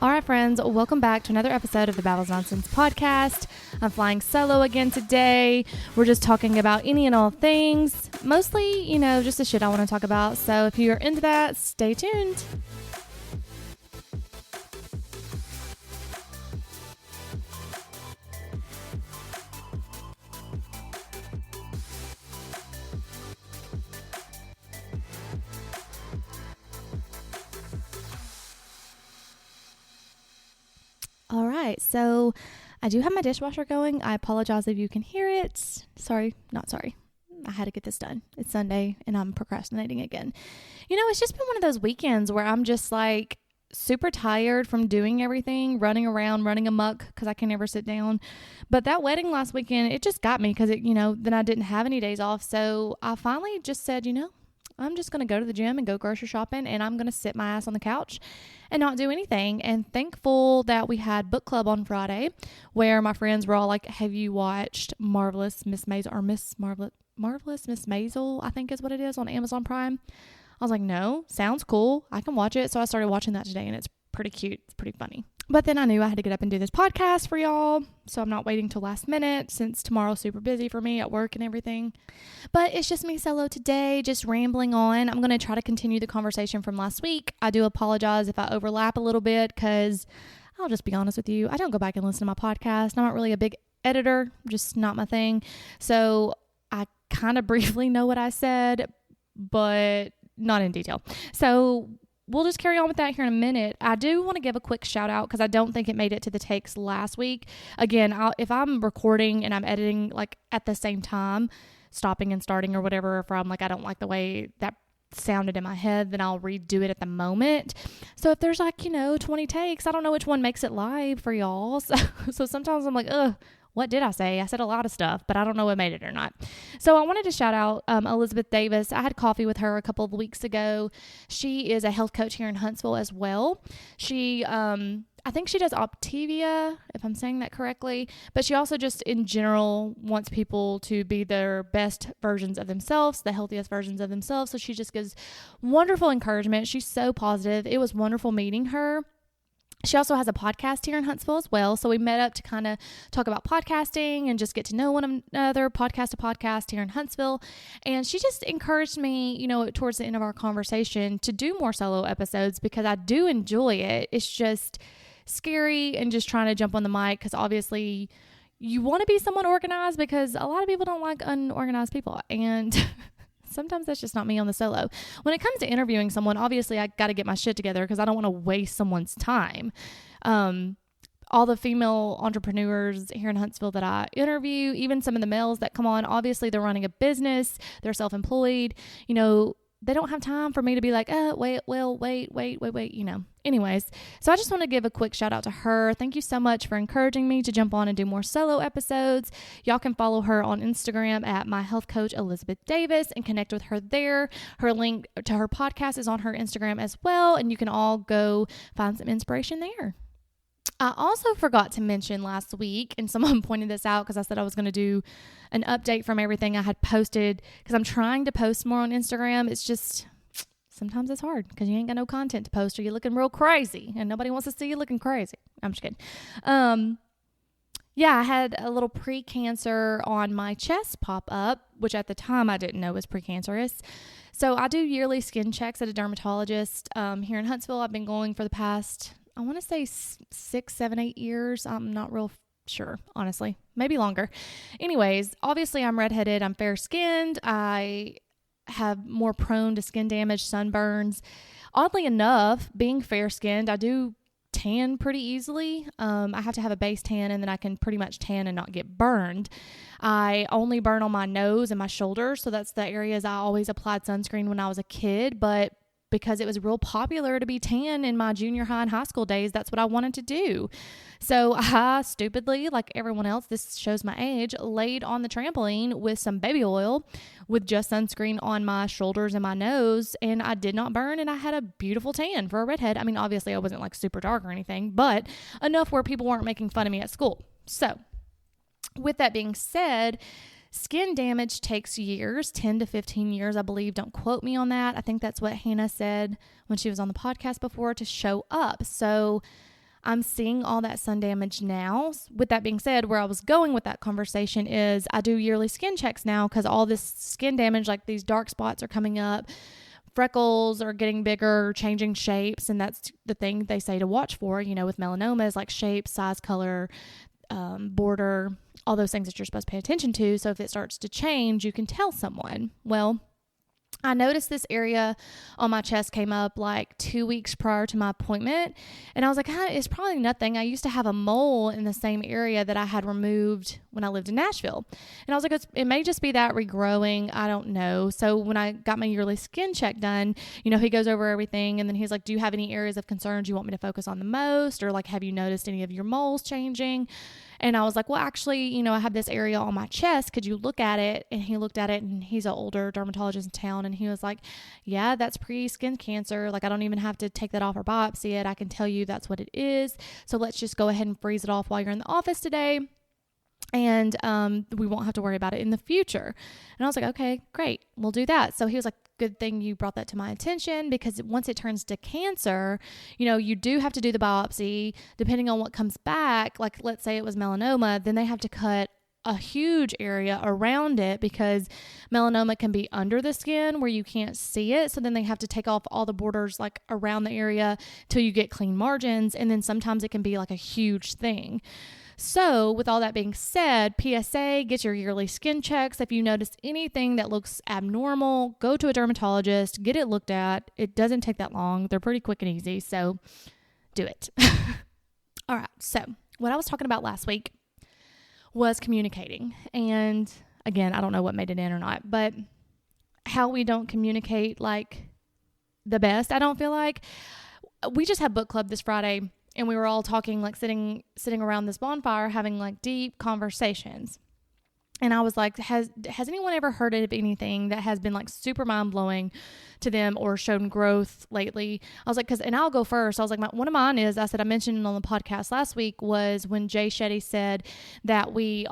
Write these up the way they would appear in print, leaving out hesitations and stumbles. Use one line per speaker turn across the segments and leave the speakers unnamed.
All right, friends, welcome back to another episode of the Babbles Nonsense podcast. I'm flying solo again today. We're just talking about any and all things, mostly, just the shit I want to talk about. So if you're into that, stay tuned. All right, so I do have my dishwasher going. I apologize if you can hear it. Not sorry. I had to get this done. It's Sunday and I'm procrastinating again. It's just been one of those weekends where I'm just like super tired from doing everything, running around, running amok because I can never sit down. But that wedding last weekend, it just got me because then I didn't have any days off. So I finally just said, I'm just going to go to the gym and go grocery shopping, and I'm going to sit my ass on the couch and not do anything. And thankful that we had book club on Friday where my friends were all like, have you watched Marvelous Miss Maisel or Marvelous Miss Maisel, I think is what it is, on Amazon Prime? I was like, no, sounds cool. I can watch it. So I started watching that today, and it's pretty cute. It's pretty funny. But then I knew I had to get up and do this podcast for y'all, so I'm not waiting till last minute since tomorrow's super busy for me at work and everything. But it's just me solo today, just rambling on. I'm going to try to continue the conversation from last week. I do apologize if I overlap a little bit because I'll just be honest with you. I don't go back and listen to my podcast. I'm not really a big editor, just not my thing. So I kind of briefly know what I said, but not in detail. So we'll just carry on with that here in a minute. I do want to give a quick shout out because I don't think it made it to the takes last week. Again, if I'm recording and I'm editing like at the same time, stopping and starting or whatever, if I'm like, I don't like the way that sounded in my head, then I'll redo it at the moment. So if there's 20 takes, I don't know which one makes it live for y'all. So sometimes I'm like, what did I say? I said a lot of stuff, but I don't know what made it or not. So I wanted to shout out Elizabeth Davis. I had coffee with her a couple of weeks ago. She is a health coach here in Huntsville as well. She, I think she does Optavia, if I'm saying that correctly, but she also just in general wants people to be their best versions of themselves, the healthiest versions of themselves. So she just gives wonderful encouragement. She's so positive. It was wonderful meeting her. She also has a podcast here in Huntsville as well. So we met up to kind of talk about podcasting and just get to know one another, podcast to podcast here in Huntsville. And she just encouraged me, towards the end of our conversation to do more solo episodes because I do enjoy it. It's just scary and just trying to jump on the mic because obviously you want to be someone organized because a lot of people don't like unorganized people. And sometimes that's just not me on the solo. When it comes to interviewing someone, obviously I got to get my shit together because I don't want to waste someone's time. All the female entrepreneurs here in Huntsville that I interview, even some of the males that come on, obviously they're running a business, they're self-employed, they don't have time for me to be like, wait. Anyways, so I just want to give a quick shout out to her. Thank you so much for encouraging me to jump on and do more solo episodes. Y'all can follow her on Instagram at my health coach, Elizabeth Davis, and connect with her there. Her link to her podcast is on her Instagram as well, and you can all go find some inspiration there. I also forgot to mention last week, and someone pointed this out because I said I was going to do an update from everything I had posted because I'm trying to post more on Instagram. It's just sometimes it's hard because you ain't got no content to post or you're looking real crazy and nobody wants to see you looking crazy. I'm just kidding. I had a little pre-cancer on my chest pop up, which at the time I didn't know was precancerous. So I do yearly skin checks at a dermatologist here in Huntsville. I've been going for the past, I want to say 6, 7, 8 years. I'm not real sure, honestly, maybe longer. Anyways, obviously I'm redheaded. I'm fair skinned. I have more prone to skin damage, sunburns. Oddly enough, being fair skinned, I do tan pretty easily. I have to have a base tan and then I can pretty much tan and not get burned. I only burn on my nose and my shoulders. So that's the areas I always applied sunscreen when I was a kid, but because it was real popular to be tan in my junior high and high school days, that's what I wanted to do. So I stupidly, like everyone else, this shows my age, laid on the trampoline with some baby oil with just sunscreen on my shoulders and my nose, and I did not burn, and I had a beautiful tan for a redhead. I mean, obviously I wasn't like super dark or anything, but enough where people weren't making fun of me at school. So with that being said, skin damage takes years, 10 to 15 years, I believe. Don't quote me on that. I think that's what Hannah said when she was on the podcast before, to show up. So I'm seeing all that sun damage now. With that being said, where I was going with that conversation is I do yearly skin checks now because all this skin damage, like these dark spots are coming up, freckles are getting bigger, changing shapes. And that's the thing they say to watch for, with melanoma is like shape, size, color, border, all those things that you're supposed to pay attention to. So if it starts to change, you can tell someone. Well, I noticed this area on my chest came up like 2 weeks prior to my appointment. And I was like, it's probably nothing. I used to have a mole in the same area that I had removed when I lived in Nashville. And I was like, it may just be that regrowing. I don't know. So when I got my yearly skin check done, he goes over everything. And then he's like, do you have any areas of concerns you want me to focus on the most? Or like, have you noticed any of your moles changing? And I was like, well, actually, I have this area on my chest. Could you look at it? And he looked at it, and he's an older dermatologist in town. And he was like, yeah, that's pre-skin cancer. Like, I don't even have to take that off or biopsy it. I can tell you that's what it is. So let's just go ahead and freeze it off while you're in the office today. And we won't have to worry about it in the future. And I was like, okay, great. We'll do that. So he was like, good thing you brought that to my attention, because once it turns to cancer, you do have to do the biopsy. Depending on what comes back, like let's say it was melanoma, then they have to cut a huge area around it, because melanoma can be under the skin where you can't see it. So then they have to take off all the borders like around the area till you get clean margins. And then sometimes it can be like a huge thing. So with all that being said, PSA, get your yearly skin checks. If you notice anything that looks abnormal, go to a dermatologist, get it looked at. It doesn't take that long. They're pretty quick and easy. So do it. All right. So what I was talking about last week was communicating. And again, I don't know what made it in or not, but how we don't communicate like the best, I don't feel like. We just had book club this Friday. And we were all talking, like sitting around this bonfire, having like deep conversations. And I was like, has anyone ever heard of anything that has been like super mind blowing to them or shown growth lately? I was like, and I'll go first. I was like, one of mine is, I mentioned on the podcast last week, was when Jay Shetty said that we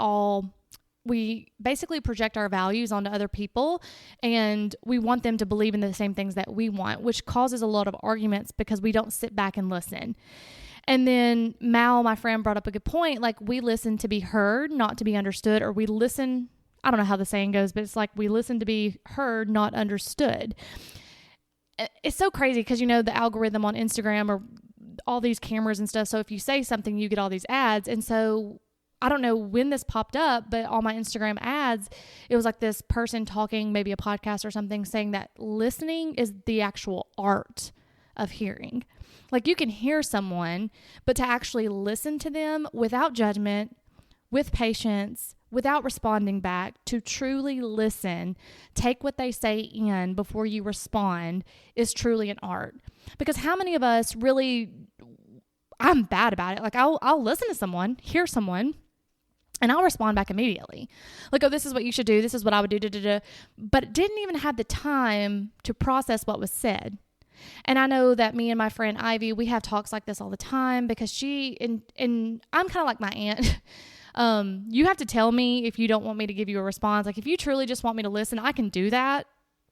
basically project our values onto other people, and we want them to believe in the same things that we want, which causes a lot of arguments because we don't sit back and listen. And then Mal, my friend, brought up a good point. Like, we listen to be heard, not to be understood, or we listen, I don't know how the saying goes, but it's like we listen to be heard, not understood. It's so crazy because, the algorithm on Instagram or all these cameras and stuff. So if you say something, you get all these ads. And so I don't know when this popped up, but on my Instagram ads, it was like this person talking, maybe a podcast or something, saying that listening is the actual art of hearing. Like, you can hear someone, but to actually listen to them without judgment, with patience, without responding back, to truly listen, take what they say in before you respond, is truly an art. Because how many of us really, I'm bad about it. Like, I'll listen to someone, hear someone, and I'll respond back immediately. Like, oh, this is what you should do. This is what I would do. But didn't even have the time to process what was said. And I know that me and my friend Ivy, we have talks like this all the time, because she, and I'm kind of like my aunt. You have to tell me if you don't want me to give you a response. Like, if you truly just want me to listen, I can do that.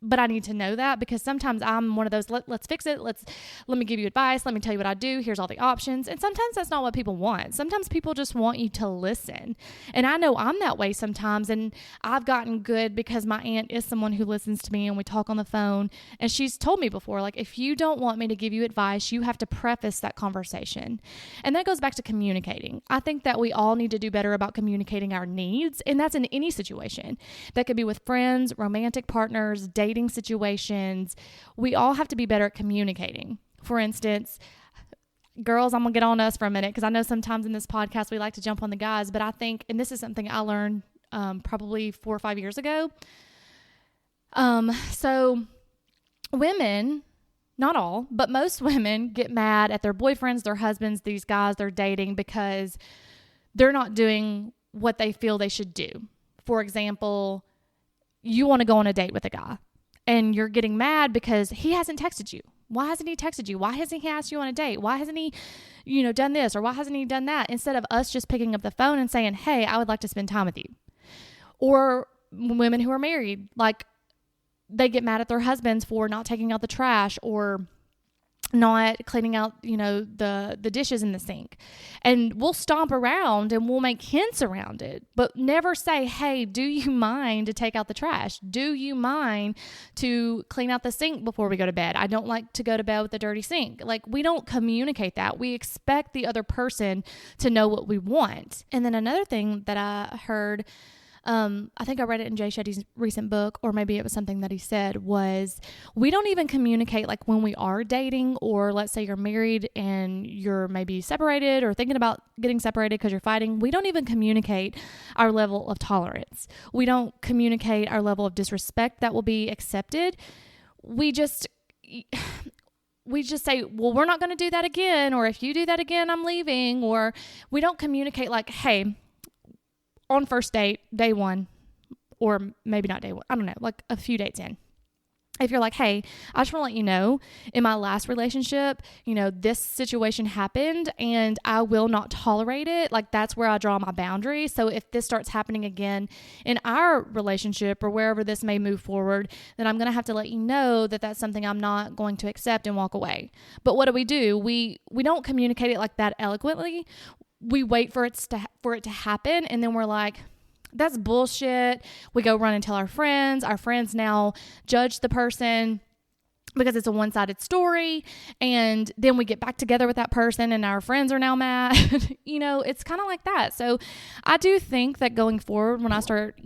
But I need to know that, because sometimes I'm one of those, let's fix it. Let me give you advice. Let me tell you what I do. Here's all the options. And sometimes that's not what people want. Sometimes people just want you to listen. And I know I'm that way sometimes. And I've gotten good because my aunt is someone who listens to me, and we talk on the phone. And she's told me before, like, if you don't want me to give you advice, you have to preface that conversation. And that goes back to communicating. I think that we all need to do better about communicating our needs. And that's in any situation. That could be with friends, romantic partners, dating situations. We all have to be better at communicating. For instance, girls, I'm going to get on us for a minute, because I know sometimes in this podcast we like to jump on the guys, but I think, and this is something I learned probably 4 or 5 years ago. So women, not all, but most women get mad at their boyfriends, their husbands, these guys they're dating, because they're not doing what they feel they should do. For example, you want to go on a date with a guy, and you're getting mad because he hasn't texted you. Why hasn't he texted you? Why hasn't he asked you on a date? Why hasn't he, done this, or why hasn't he done that? Instead of us just picking up the phone and saying, hey, I would like to spend time with you. Or women who are married, like, they get mad at their husbands for not taking out the trash, or not cleaning out, the dishes in the sink. And we'll stomp around and we'll make hints around it, but never say, hey, do you mind to take out the trash? Do you mind to clean out the sink before we go to bed? I don't like to go to bed with a dirty sink. Like, we don't communicate that. We expect the other person to know what we want. And then another thing that I heard, I think I read it in Jay Shetty's recent book, or maybe it was something that he said, was we don't even communicate like when we are dating, or let's say you're married and you're maybe separated or thinking about getting separated because you're fighting. We don't even communicate our level of tolerance. We don't communicate our level of disrespect that will be accepted. We just say, well, we're not going to do that again. Or if you do that again, I'm leaving. Or we don't communicate like, hey, on first date, day one, or maybe not day one, I don't know, like a few dates in. If you're like, hey, I just want to let you know, in my last relationship, this situation happened and I will not tolerate it. Like, that's where I draw my boundary. So if this starts happening again in our relationship or wherever this may move forward, then I'm going to have to let you know that that's something I'm not going to accept and walk away. But what do? We don't communicate it like that eloquently. We wait for it to happen, and then we're like, that's bullshit. We go run and tell our friends. Our friends now judge the person because it's a one-sided story, and then we get back together with that person and our friends are now mad. It's kind of like that. So I do think that going forward, when I start,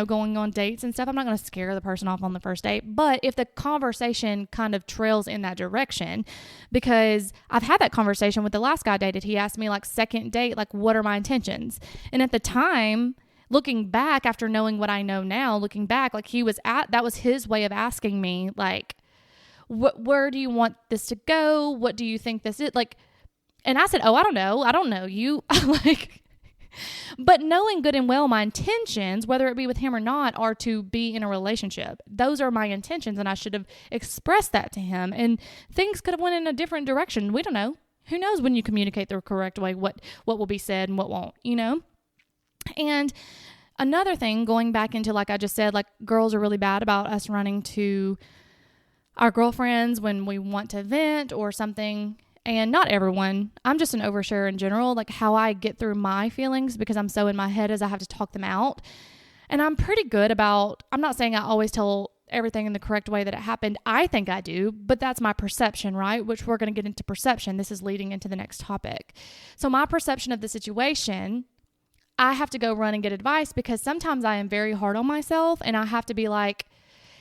going on dates and stuff, I'm not going to scare the person off on the first date. But if the conversation kind of trails in that direction, because I've had that conversation with the last guy I dated, he asked me like second date, like, what are my intentions? And at the time, looking back, after knowing what I know now, looking back, like that was his way of asking me, like, where do you want this to go? What do you think this is? Like, and I said, oh, I don't know you. Like, but knowing good and well my intentions, whether it be with him or not, are to be in a relationship. Those are my intentions, and I should have expressed that to him. And things could have went in a different direction. We don't know. Who knows when you communicate the correct way, what will be said and what won't, And another thing, going back into, like I just said, like, girls are really bad about us running to our girlfriends when we want to vent or something. And not everyone. I'm just an oversharer in general, like how I get through my feelings, because I'm so in my head as I have to talk them out. And I'm pretty good about, I'm not saying I always tell everything in the correct way that it happened. I think I do, but that's my perception, right? Which we're going to get into perception. This is leading into the next topic. So my perception of the situation, I have to go run and get advice, because sometimes I am very hard on myself, and I have to be like,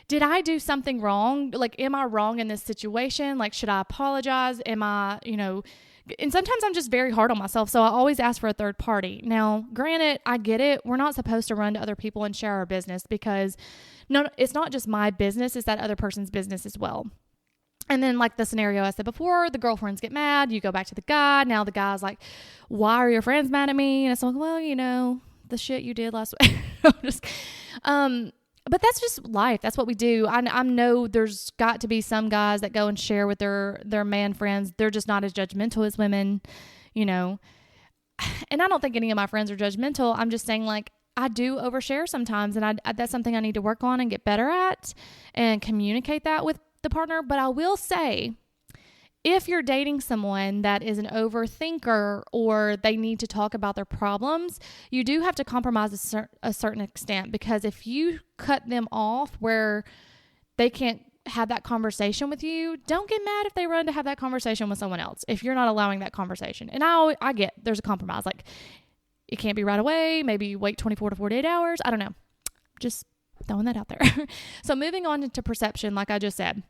did I do something wrong? Like, am I wrong in this situation? Like, should I apologize? Am I, and sometimes I'm just very hard on myself. So I always ask for a third party. Now, granted, I get it. We're not supposed to run to other people and share our business, because no, it's not just my business. It's that other person's business as well. And then, like the scenario I said before, the girlfriends get mad. You go back to the guy. Now the guy's like, why are your friends mad at me? And it's like, well, the shit you did last week. But that's just life. That's what we do. I know there's got to be some guys that go and share with their man friends. They're just not as judgmental as women, And I don't think any of my friends are judgmental. I'm just saying, like, I do overshare sometimes, and that's something I need to work on and get better at and communicate that with the partner. But I will say, if you're dating someone that is an overthinker, or they need to talk about their problems, you do have to compromise a certain extent, because if you cut them off where they can't have that conversation with you, don't get mad if they run to have that conversation with someone else, if you're not allowing that conversation. And I get there's a compromise. Like, it can't be right away. Maybe you wait 24 to 48 hours. I don't know. Just throwing that out there. So moving on into perception, like I just said.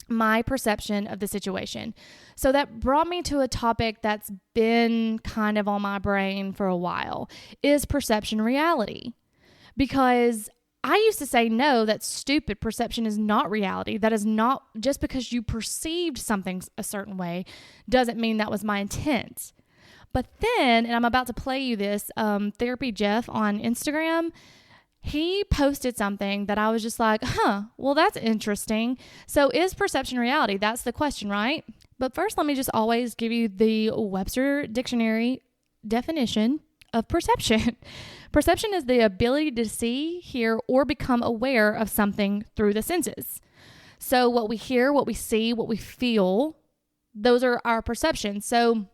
My perception of the situation. So that brought me to a topic that's been kind of on my brain for a while. Is perception reality? Because I used to say, no, that's stupid. Perception is not reality. That is not, just because you perceived something a certain way doesn't mean that was my intent. But then, and I'm about to play you this, Therapy Jeff on Instagram, he posted something that I was just like, well, that's interesting. So is perception reality? That's the question, right? But first, let me just always give you the Webster Dictionary definition of perception. Perception is the ability to see, hear, or become aware of something through the senses. So what we hear, what we see, what we feel, those are our perceptions. So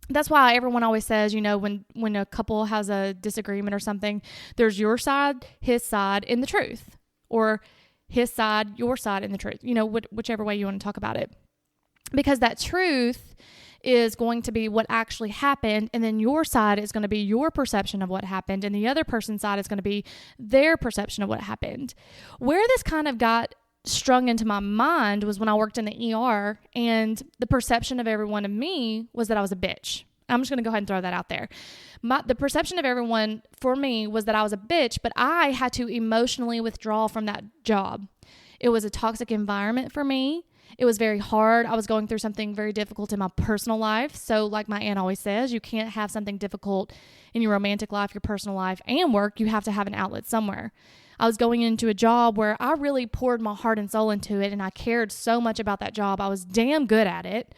that's why everyone always says, when a couple has a disagreement or something, there's your side, his side, and the truth, or his side, your side, and the truth, whichever way you want to talk about it, because that truth is going to be what actually happened, and then your side is going to be your perception of what happened, and the other person's side is going to be their perception of what happened. Where this kind of got strung into my mind was when I worked in the ER, and the perception of everyone of me was that I was a bitch. I'm just going to go ahead and throw that out there. The perception of everyone for me was that I was a bitch, but I had to emotionally withdraw from that job. It was a toxic environment for me. It was very hard. I was going through something very difficult in my personal life. So like my aunt always says, you can't have something difficult in your romantic life, your personal life, and work. You have to have an outlet somewhere. I was going into a job where I really poured my heart and soul into it, and I cared so much about that job. I was damn good at it,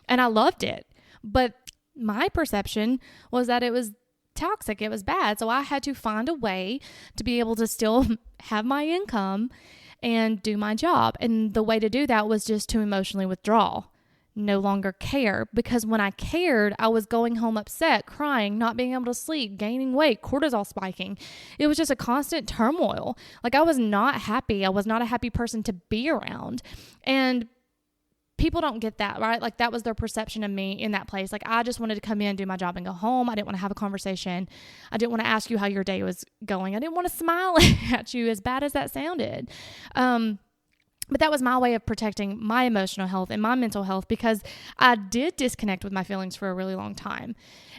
and I loved it. But my perception was that it was toxic. It was bad. So I had to find a way to be able to still have my income and do my job. And the way to do that was just to emotionally withdraw, no longer care. Because when I cared, I was going home upset, crying, not being able to sleep, gaining weight, cortisol spiking. It was just a constant turmoil. Like, I was not happy. I was not a happy person to be around. And people don't get that, right? Like, that was their perception of me in that place. Like, I just wanted to come in, do my job, and go home. I didn't want to have a conversation. I didn't want to ask you how your day was going. I didn't want to smile at you, as bad as that sounded. But that was my way of protecting my emotional health and my mental health, because I did disconnect with my feelings for a really long time.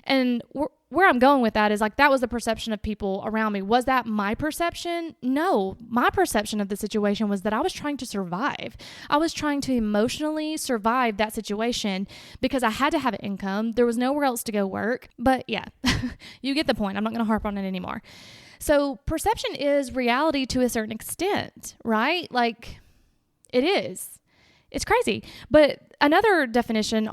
And where I'm going with that is, like, that was the perception of people around me. Was that my perception? No. My perception of the situation was that I was trying to survive. I was trying to emotionally survive that situation because I had to have an income. There was nowhere else to go work. But yeah, you get the point. I'm not going to harp on it anymore. So perception is reality to a certain extent, right? Like, it is. It's crazy. But another definition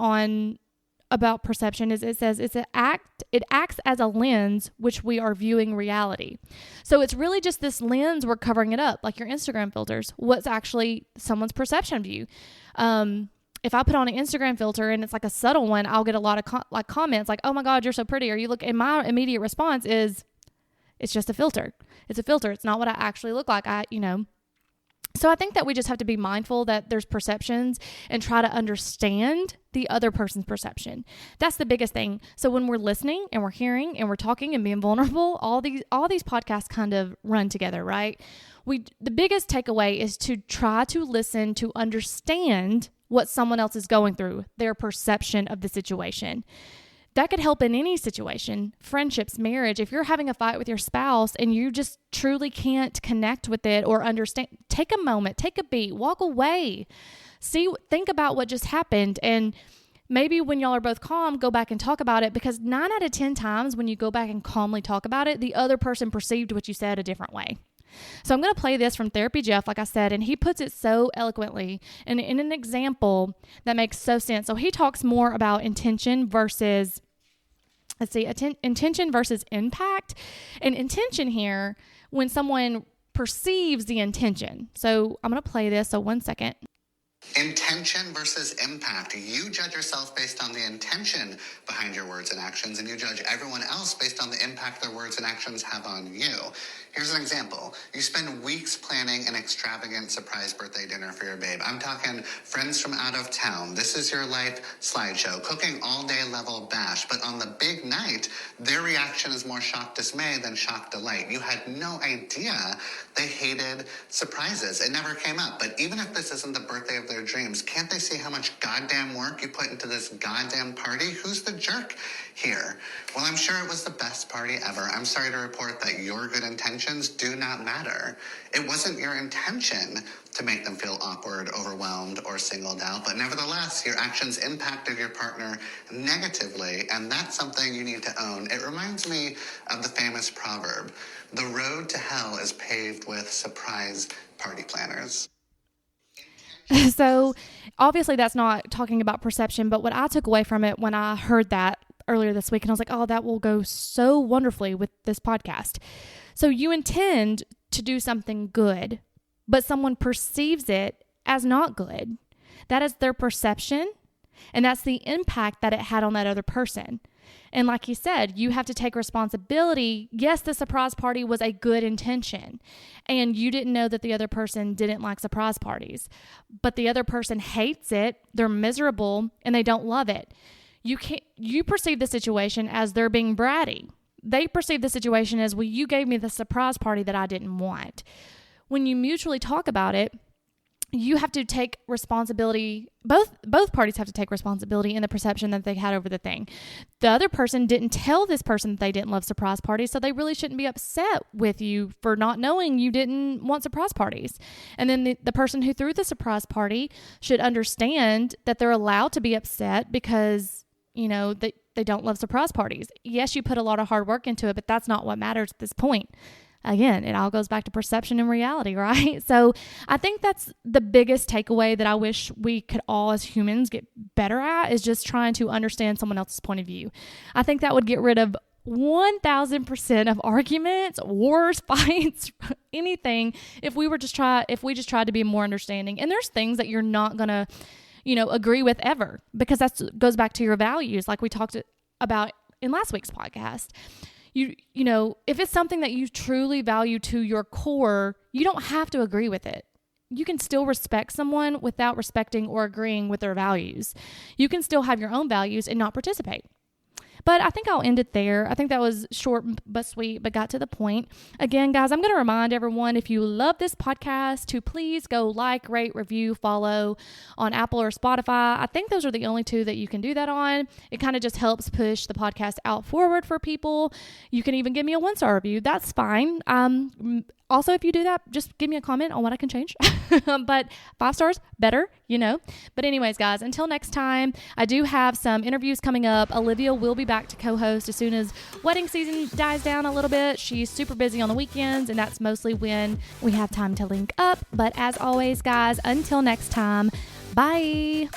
about perception is, it says it acts as a lens which we are viewing reality. So it's really just this lens, we're covering it up, like your Instagram filters. What's actually someone's perception of you? If I put on an Instagram filter and it's like a subtle one, I'll get a lot of comments like, "Oh my God, you're so pretty," or "You look." And my immediate response is, "It's just a filter. It's a filter. It's not what I actually look like." So I think that we just have to be mindful that there's perceptions and try to understand the other person's perception. That's the biggest thing. So when we're listening and we're hearing and we're talking and being vulnerable, all these podcasts kind of run together, right? The biggest takeaway is to try to listen to understand what someone else is going through, their perception of the situation. That could help in any situation, friendships, marriage. If you're having a fight with your spouse and you just truly can't connect with it or understand, take a moment, take a beat, walk away. Think about what just happened, and maybe when y'all are both calm, go back and talk about it, because 9 out of 10 times when you go back and calmly talk about it, the other person perceived what you said a different way. So I'm going to play this from Therapy Jeff, like I said, and he puts it so eloquently and in an example that makes so sense. So he talks more about intention versus intention versus impact. And intention here, when someone perceives the intention. So I'm going to play this. So 1 second.
Intention versus impact. You judge yourself based on the intention behind your words and actions, and you judge everyone else based on the impact their words and actions have on you. Here's an example. You spend weeks planning an extravagant surprise birthday dinner for your babe. I'm talking friends from out of town. This is your life slideshow. Cooking all day level bash. But on the big night, their reaction is more shock dismay than shock delight. You had no idea they hated surprises. It never came up. But even if this isn't the birthday of their dreams, can't they see how much goddamn work you put into this goddamn party? Who's the jerk here? Well, I'm sure it was the best party ever. I'm sorry to report that your good intentions do not matter. It wasn't your intention to make them feel awkward, overwhelmed, or singled out, but nevertheless, your actions impacted your partner negatively, and that's something you need to own. It reminds me of the famous proverb, "The road to hell is paved with surprise party planners."
So obviously that's not talking about perception, but what I took away from it when I heard that earlier this week, and I was like, oh, that will go so wonderfully with this podcast. So you intend to do something good, but someone perceives it as not good. That is their perception. And that's the impact that it had on that other person. And like you said, you have to take responsibility. Yes, the surprise party was a good intention, and you didn't know that the other person didn't like surprise parties, but the other person hates it, they're miserable, and they don't love it. You perceive the situation as they're being bratty. They perceive the situation as, well, you gave me the surprise party that I didn't want. When you mutually talk about it, you have to take responsibility. Both parties have to take responsibility in the perception that they had over the thing. The other person didn't tell this person that they didn't love surprise parties, so they really shouldn't be upset with you for not knowing you didn't want surprise parties. And then the person who threw the surprise party should understand that they're allowed to be upset because, that they don't love surprise parties. Yes, you put a lot of hard work into it, but that's not what matters at this point. Again, it all goes back to perception and reality, right? So I think that's the biggest takeaway that I wish we could all as humans get better at, is just trying to understand someone else's point of view. I think that would get rid of 1,000% of arguments, wars, fights, anything, if we just tried to be more understanding. And there's things that you're not going to, agree with ever, because that goes back to your values, like we talked about in last week's podcast. If it's something that you truly value to your core, you don't have to agree with it. You can still respect someone without respecting or agreeing with their values. You can still have your own values and not participate. But I think I'll end it there. I think that was short but sweet, but got to the point. Again, guys, I'm going to remind everyone, if you love this podcast, to please go like, rate, review, follow on Apple or Spotify. I think those are the only two that you can do that on. It kind of just helps push the podcast out forward for people. You can even give me a 1-star review. That's fine. Also, if you do that, just give me a comment on what I can change. But 5 stars, better, But anyways, guys, until next time, I do have some interviews coming up. Olivia will be back to co-host as soon as wedding season dies down a little bit. She's super busy on the weekends, and that's mostly when we have time to link up. But as always, guys, until next time, bye.